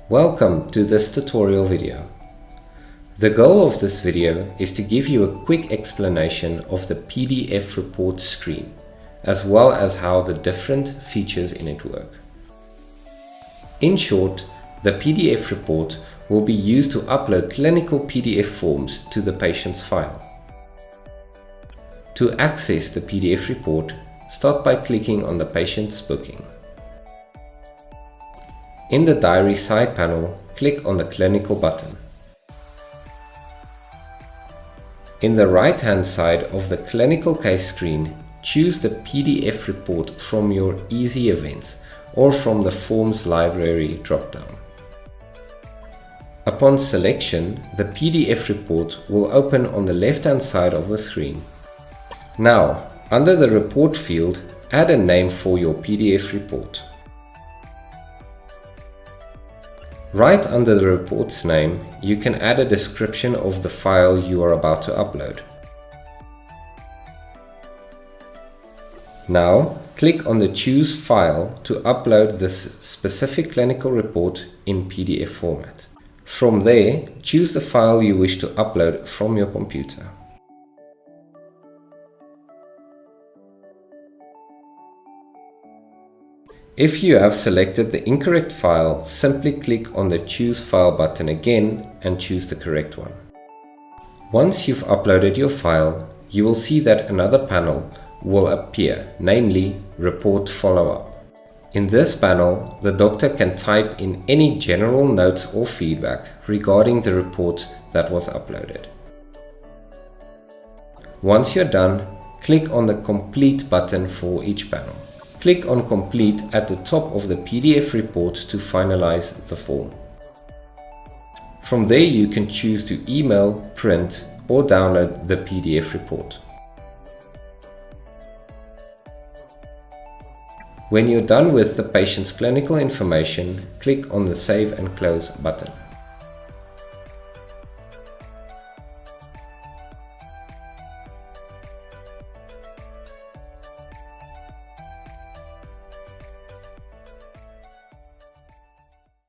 Welcome to this tutorial video. The goal of this video is to give you a quick explanation of the PDF report screen, as well as how the different features in it work. In short, the PDF report will be used to upload clinical PDF forms to the patient's file. To access the PDF report, start by clicking on the patient's booking. In the Diary side panel, click on the Clinical button. In the right-hand side of the Clinical case screen, choose the PDF report from your Easy Events or from the Forms Library drop-down. Upon selection, the PDF report will open on the left-hand side of the screen. Now, under the Report field, add a name for your PDF report. Right under the report's name, you can add a description of the file you are about to upload. Now, click on the Choose File to upload this specific clinical report in PDF format. From there, choose the file you wish to upload from your computer. If you have selected the incorrect file, simply click on the Choose File button again and choose the correct one. Once you've uploaded your file, you will see that another panel will appear, namely Report Follow-up. In this panel, the doctor can type in any general notes or feedback regarding the report that was uploaded. Once you're done, click on the Complete button for each panel. Click on Complete at the top of the PDF report to finalize the form. From there you can choose to email, print or download the PDF report. When you're done with the patient's clinical information, click on the Save and Close button.